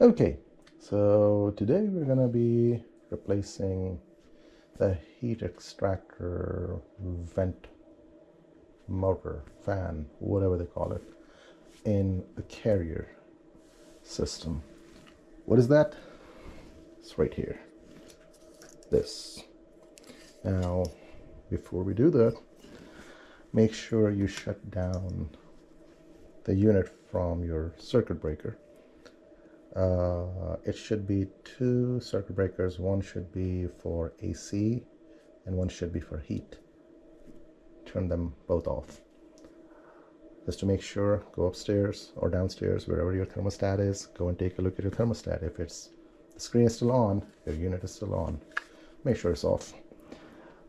Okay, so today we're gonna be replacing the heat extractor vent motor, fan, whatever they call it, in a carrier system. What is that? It's right here. This. Now, before we do that, make sure you shut down the unit from your circuit breaker. It should be two circuit breakers. One should be for AC and one should be for heat. Turn them both off. Just to make sure, go upstairs or downstairs, wherever your thermostat is, go and take a look at your thermostat. If the screen is still on, your unit is still on, make sure it's off.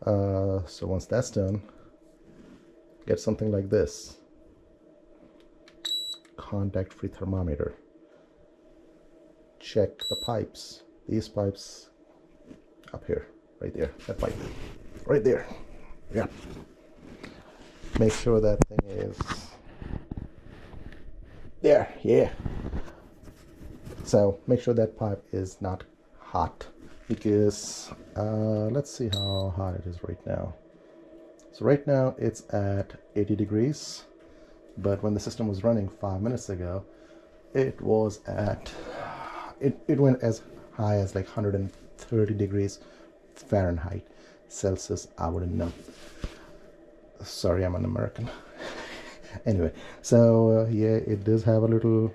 So once that's done, get something like this. Contact-free thermometer. Check the pipes. These pipes up here, right there, that pipe, right there. Yeah. Make sure that thing is there. Yeah. So make sure that pipe is not hot, because let's see how hot it is right now. So right now it's at 80 degrees, but when the system was running 5 minutes ago, it was at it went as high as like 130 degrees Fahrenheit. Celsius, I wouldn't know. Sorry, I'm an American. Anyway, so yeah, it does have a little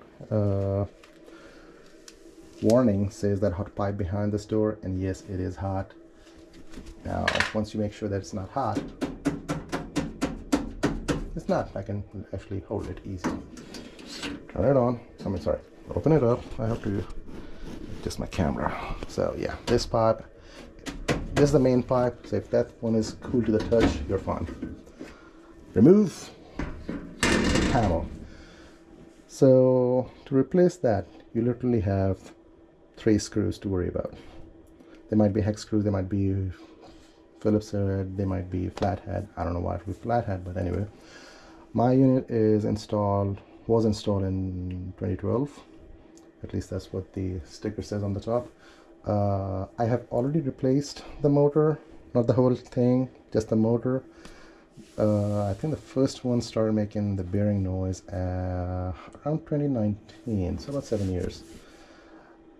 warning, says that hot pipe behind this door, and yes, it is hot. Now, once you make sure that it's not hot, it's not. I can actually hold it easy. Turn it on. I mean, sorry, open it up. I have to adjust my camera. So yeah, this pipe, this is the main pipe. So if that one is cool to the touch, you're fine. Remove the panel. So to replace that, you literally have 3 screws to worry about. They might be hex screws, they might be Phillips head, they might be flathead. I don't know why it would be flathead, but anyway. My unit was installed in 2012. At least that's what the sticker says on the top. I have already replaced the motor, not the whole thing, just the motor. I think the first one started making the bearing noise around 2019, so about 7 years.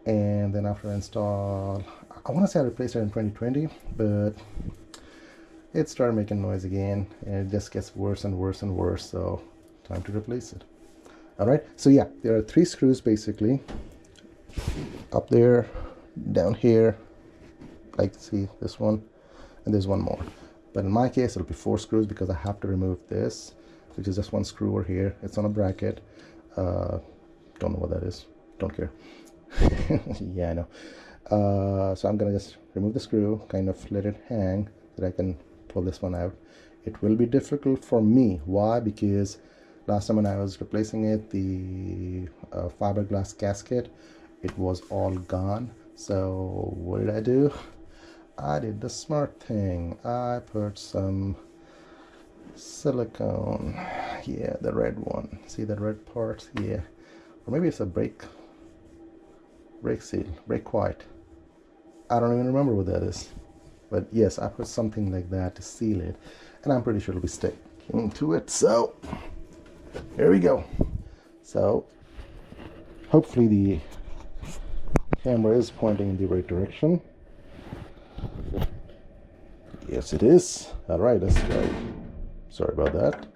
And then after install, I want to say I replaced it in 2020, but it started making noise again, and it just gets worse and worse and worse, so time to replace it. All right, so yeah, there are 3 screws basically, up there, down here, like see this one, and there's one more. But in my case, it'll be 4 screws because I have to remove this, which is just 1 screw over here. It's on a bracket. Don't know what that is. Don't care. Yeah, I know. So I'm gonna just remove the screw, kind of let it hang, so that I can pull this one out. It will be difficult for me. Why? Because last time when I was replacing it, the fiberglass gasket, it was all gone. So what did I do? I did the smart thing. I put some silicone. Yeah, the red one. See that red part? Yeah. Or maybe it's a brake seal, brake white. I don't even remember what that is. But yes, I put something like that to seal it, and I'm pretty sure it'll be sticking to it. So here we go. So hopefully the camera is pointing in the right direction. Yes, it is. All right, let's go. Sorry about that.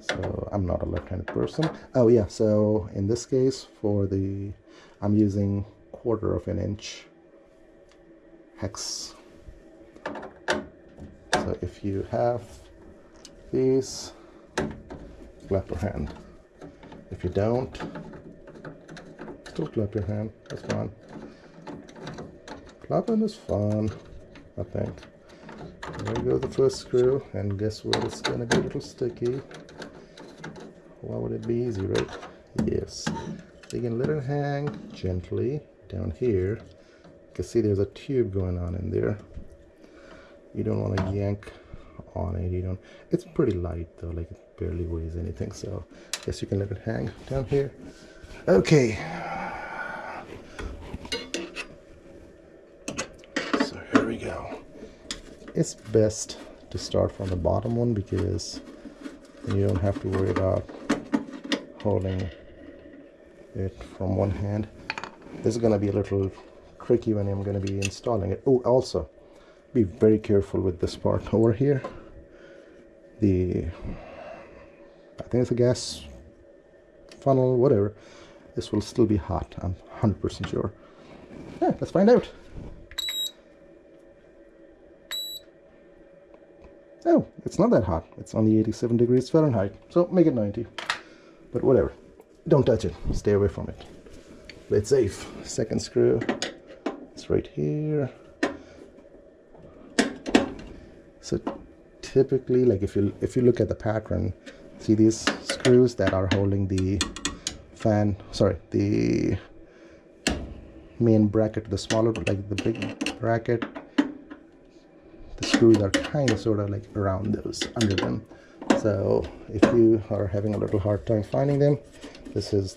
So I'm not a left-handed person. Oh yeah, so in this case, I'm using 1/4 of an inch hex. So if you have these, clap your hand. If you don't, still clap your hand. That's fine. Clapping is fun, I think. There we go, the first screw, and guess what? It's gonna be a little sticky. Why would it be easy, right? Yes. So you can let it hang gently down here. You can see there's a tube going on in there. You don't want to yank on it. It's pretty light though, like it barely weighs anything. So I guess you can let it hang down here. Okay. it's best to start from the bottom one because then you don't have to worry about holding it from one hand. This is going to be a little tricky when I'm going to be installing it. Oh, also be very careful with this part over here. I think it's a gas funnel, whatever. This will still be hot, I'm 100% sure. Yeah, let's find out. Oh, it's not that hot. It's only 87 degrees Fahrenheit, so make it 90. But whatever, don't touch it, stay away from it. Play it safe. Second screw, it's right here. So typically, like if you look at the pattern, see these screws that are holding the the main bracket, the smaller, like the big bracket, the screws are kind of sort of like around those, under them. So if you are having a little hard time finding them, this is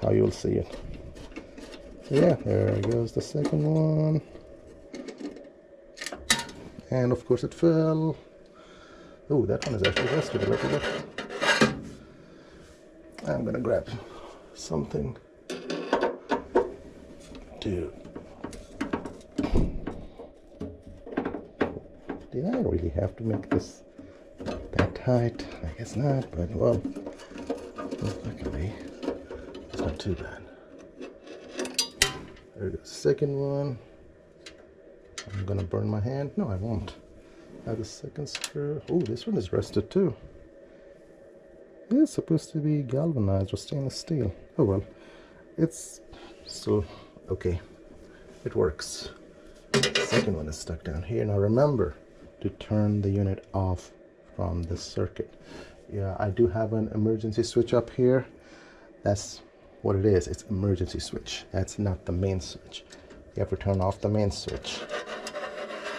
how you'll see it. So yeah, there goes the second one. And of course it fell. Oh, that one is actually rusted a little bit. I'm gonna grab something to... Did I really have to make this that tight? I guess not, but well, luckily it's not too bad. There's the second one. I'm gonna burn my hand. No, I won't. Have the second screw. Oh, this one is rusted too. It's supposed to be galvanized or stainless steel. Oh well, it's still okay. It works. The second one is stuck down here. Now remember to turn the unit off from the circuit. Yeah, I do have an emergency switch up here. That's what it is. It's emergency switch. That's not the main switch. You have to turn off the main switch.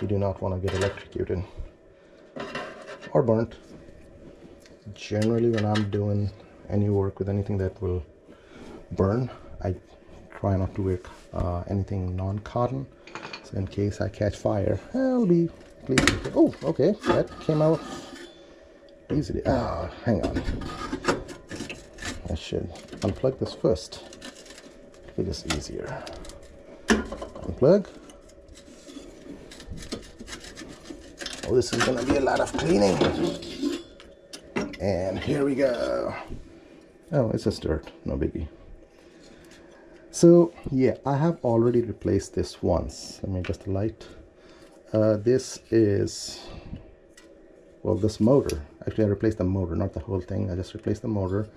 You do not want to get electrocuted or burnt. Generally, when I'm doing any work with anything that will burn, I try not to wear anything non-cotton. So in case I catch fire, I'll be pleased. Oh, okay, that came out easily. Ah, hang on. I should unplug this first. It is easier. Unplug. Oh, this is gonna be a lot of cleaning. And here we go. Oh, it's just dirt, no biggie. So yeah, I have already replaced this once. Let me adjust the light. This is, well, this motor. Actually, I replaced the motor, not the whole thing. I just replaced the motor.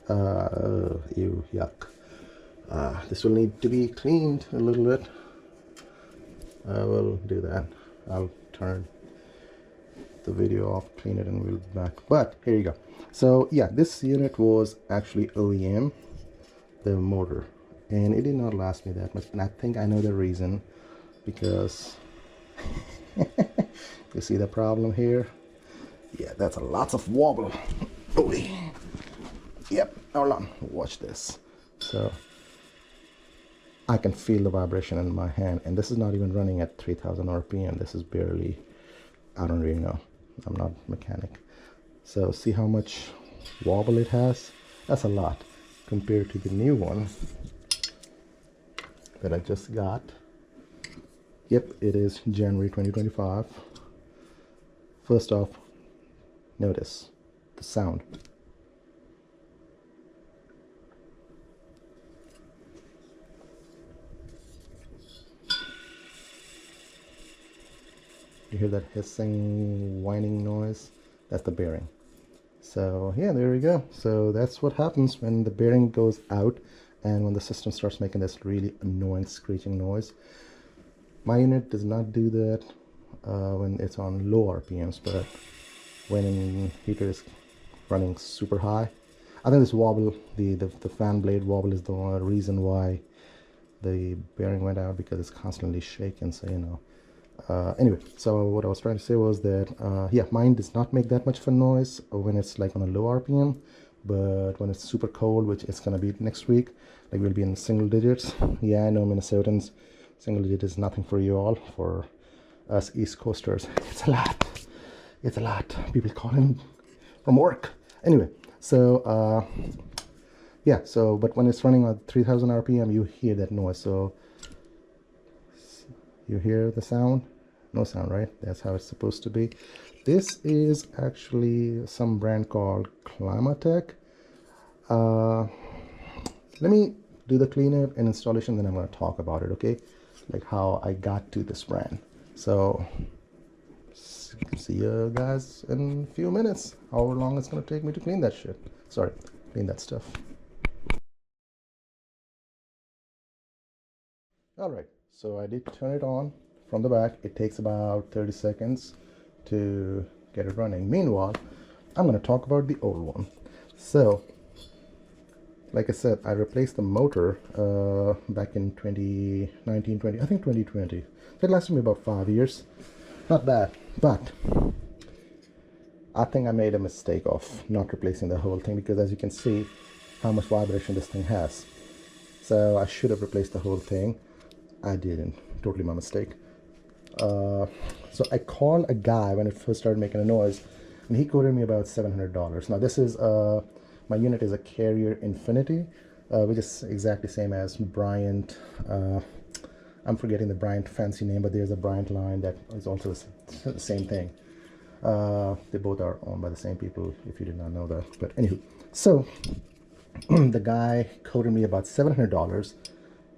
Ew, yuck. This will need to be cleaned a little bit. I will do that. I'll turn the video off, clean it, and we'll be back. But here you go. So yeah, this unit was actually OEM, the motor, and it did not last me that much. And I think I know the reason, because you see the problem here? Yeah, that's a lots of wobble. Oh, yep. Hold on. Watch this. So I can feel the vibration in my hand, and this is not even running at 3000 RPM. This is barely, I don't really know. I'm not a mechanic. So see how much wobble it has? That's a lot compared to the new one that I just got. Yep, it is January 2025. First off, notice the sound. You hear that hissing, whining noise? That's the bearing. So yeah, there we go. So that's what happens when the bearing goes out and when the system starts making this really annoying screeching noise. My unit does not do that when it's on low RPMs, but when the heater is running super high, I think this wobble, the fan blade wobble, is the reason why the bearing went out, because it's constantly shaking. So you know. Anyway, so what I was trying to say was that yeah, mine does not make that much of a noise when it's like on a low RPM, but when it's super cold, which it's gonna be next week, like we'll be in single digits. Yeah, I know, Minnesotans, single digit is nothing for you all. For us East Coasters. It's a lot. It's a lot. People calling from work. Anyway, so yeah, so but when it's running at 3000 RPM, you hear that noise. So you hear the sound? No sound, right? That's how it's supposed to be. This is actually some brand called Climatek. Let me do the cleanup and installation, then I'm going to talk about it, okay? Like how I got to this brand. So see you guys in a few minutes, however long it's going to take me to clean that shit. Sorry, clean that stuff. Alright, so I did turn it on from the back. It takes about 30 seconds to get it running. Meanwhile, I'm going to talk about the old one. So like I said, I replaced the motor back in 2019, 20, I think 2020. It lasted me about 5 years. Not bad, but I think I made a mistake of not replacing the whole thing, because as you can see how much vibration this thing has. So I should have replaced the whole thing. I didn't. Totally my mistake. So I called a guy when it first started making a noise, and he quoted me about $700. Now this is my unit is a Carrier Infinity, which is exactly same as Bryant. I'm forgetting the Bryant fancy name, but there's a Bryant line that is also the same thing. They both are owned by the same people, if you did not know that. But anywho, so the guy quoted me about $700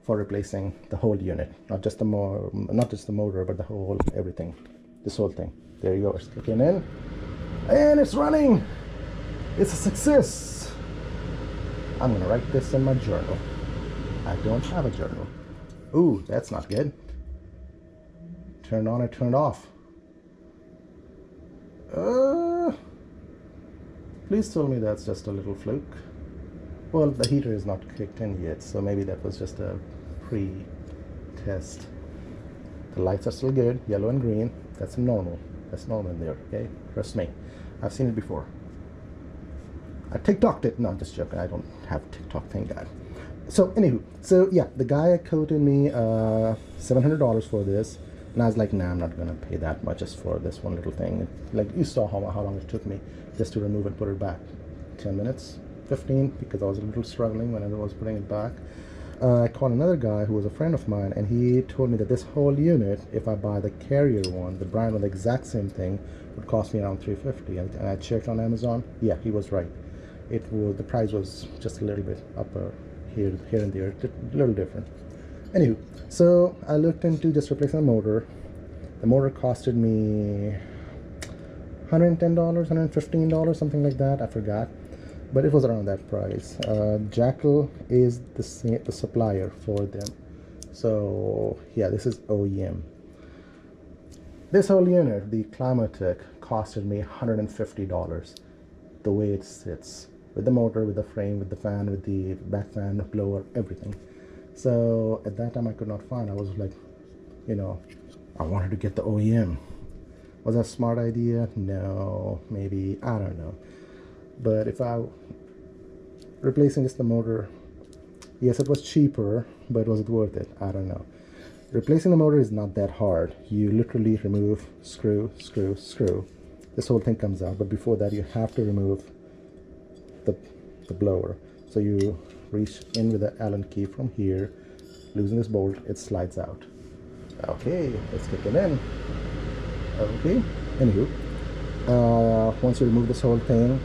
for replacing the whole unit, not just the motor, but the whole everything, this whole thing. There you go. It's kicking in, and it's running. It's a success. I'm gonna write this in my journal. I don't have a journal. Ooh, that's not good. Turned on or turned off. Please tell me that's just a little fluke. Well, the heater is not kicked in yet, so maybe that was just a pre-test. The lights are still good, yellow and green. That's normal. That's normal in there, okay? Trust me. I've seen it before. I TikToked it. No, I'm just joking. I don't have TikTok, thank God. So, anywho, so yeah, the guy quoted me $700 for this, and I was like, nah, I'm not gonna pay that much just for this one little thing. Like, you saw how long it took me just to remove and put it back. 10 minutes, 15, because I was a little struggling when I was putting it back. I called another guy who was a friend of mine, and he told me that this whole unit, if I buy the Carrier one, the Bryant one, the exact same thing, would cost me around $350. And I checked on Amazon. Yeah, he was right. The price was just a little bit up here and there, a little different. Anywho, so I looked into just replacing the motor. The motor costed me $110, $115, something like that. I forgot, but it was around that price. Jackal is the supplier for them. So yeah, this is OEM. This whole unit, the Climatek, costed me $150. The way it sits, with the motor, with the frame, with the fan, with the back fan, blower, everything. So at that time I could not find. I was like, you know, I wanted to get the OEM. Was that a smart idea? No, maybe, I don't know. But if I replacing just the motor, yes, it was cheaper, but was it worth it? I don't know. Replacing the motor is not that hard. You literally remove screw, screw, screw. This whole thing comes out, but before that you have to remove the blower. So you reach in with the Allen key from here, loosen this bolt, it slides out. Okay, let's kick it in. Okay, anywho, once you remove this whole thing,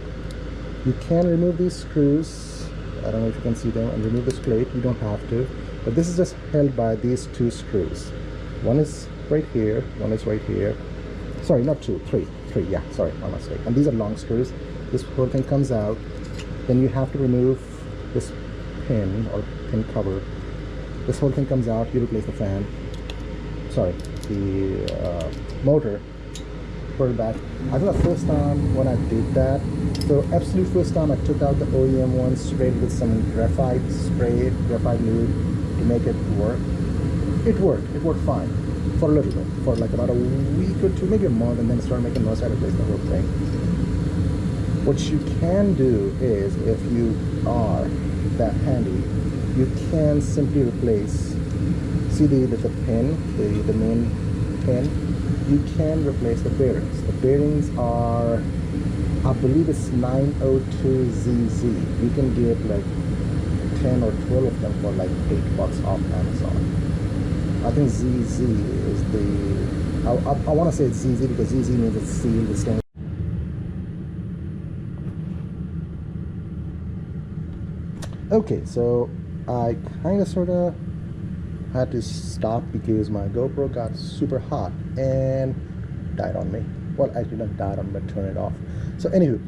you can remove these screws. I don't know if you can see them, and remove this plate. You don't have to, but this is just held by these two screws. One is right here, one is right here. Sorry, not two, three, yeah, sorry, my mistake. And these are long screws. This whole thing comes out. Then you have to remove this pin or pin cover. This whole thing comes out. You replace the fan. Sorry, the motor. Put it back. I think the first time when I did that, so absolute first time I took out the OEM one, sprayed with some graphite spray, graphite lube to make it work. It worked fine for a little bit, for like about a week or two, maybe a month, and then started making noise. I replaced the whole thing. What you can do is, if you are that handy, you can simply replace, see the pin, the main pin, you can replace the bearings. The bearings are, I believe it's 902ZZ. You can get like 10 or 12 of them for like $8 off Amazon. I think ZZ is the, I want to say it's ZZ because ZZ means it's sealed, it's stainless. Okay, so I kind of sort of had to stop because my GoPro got super hot and died on me. Well, actually not died on me, but turn it off. So anywho,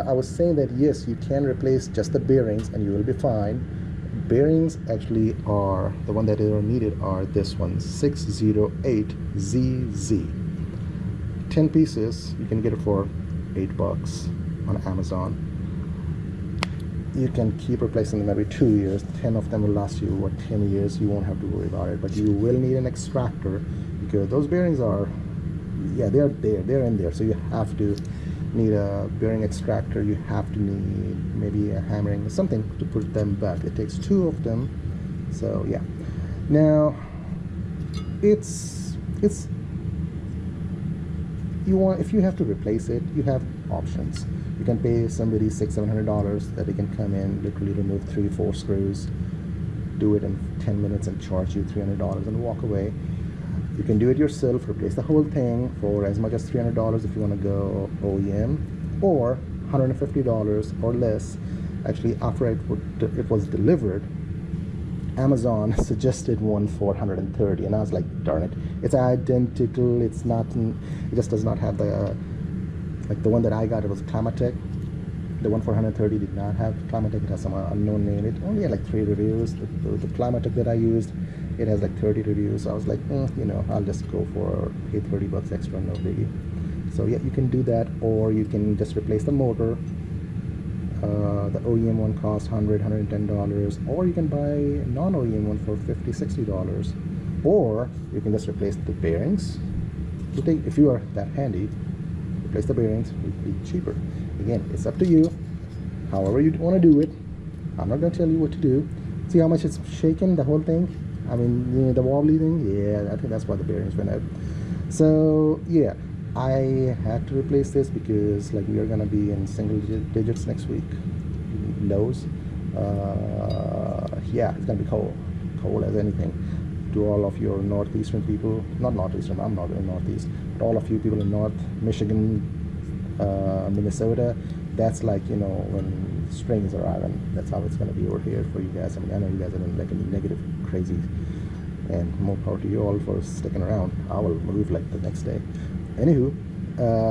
I was saying that yes, you can replace just the bearings and you will be fine. Bearings actually are, the one that are needed are this one, 608ZZ. 10 pieces, you can get it for $8 on Amazon. You can keep replacing them every 2 years. 10 of them will last you, what, 10 years. You won't have to worry about it, but you will need an extractor because those bearings are, yeah, they're in there. So you have to need a bearing extractor. You have to need maybe a hammering or something to put them back. It takes 2 of them. So yeah. Now it's you want, if you have to replace it, you have options. You can pay somebody $600-700 that they can come in, literally remove 3-4 screws, do it in 10 minutes and charge you $300 and walk away. You can do it yourself, replace the whole thing for as much as $300 if you want to go OEM, or $150 or less. Actually, after it was delivered, Amazon suggested one for $130, and I was like, darn it, it's identical. It's not, it just does not have the, like the one that I got, it was Climatek. The one for $130 did not have Climatek. It has some unknown name. It only had like 3 reviews. The Climatek that I used, it has like 30 reviews. So I was like, you know, I'll just go for pay $30 extra, no biggie. So yeah, you can do that, or you can just replace the motor. The OEM one costs $100, $110, or you can buy a non-OEM one for $50, $60, or you can just replace the bearings. If you are that handy, replace the bearings, it will be cheaper. Again, it's up to you, however you want to do it. I'm not going to tell you what to do. See how much it's shaking, the whole thing? I mean, you know, the wobbly thing? Yeah, I think that's why the bearings went out. So yeah, I had to replace this because like we are going to be in single digits next week, lows. Yeah, it's going to be cold as anything. To all of your northeastern people, not northeastern, I'm not in northeast, but all of you people in North Michigan, Minnesota, that's like, you know, when spring is arriving, that's how it's going to be over here for you guys. I mean, I know you guys are in like a negative crazy, and more power to you all for sticking around. I will move like the next day. Anywho,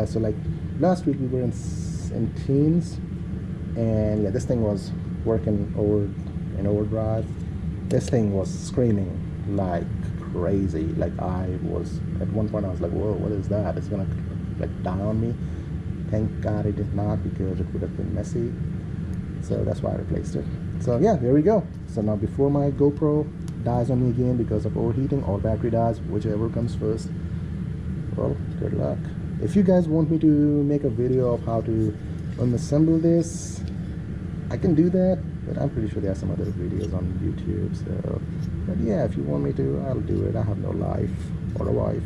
so like last week we were in teens, and yeah, this thing was working in overdrive. This thing was screaming like crazy. Like I was, at one point I was like, whoa, what is that? It's gonna like die on me. Thank God it did not, because it would have been messy. So that's why I replaced it. So yeah, there we go. So now before my GoPro dies on me again because of overheating, or battery dies, whichever comes first, well, good luck. If you guys want me to make a video of how to unassemble this, I can do that, but I'm pretty sure there are some other videos on YouTube. So, but yeah, if you want me to, I'll do it. I have no life or a wife.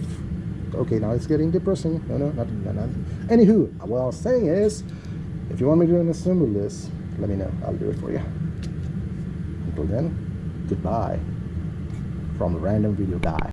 Okay, now it's getting depressing. No. Anywho, what I was saying is, if you want me to unassemble this, let me know. I'll do it for you. Until then, goodbye from the Random Video Guy.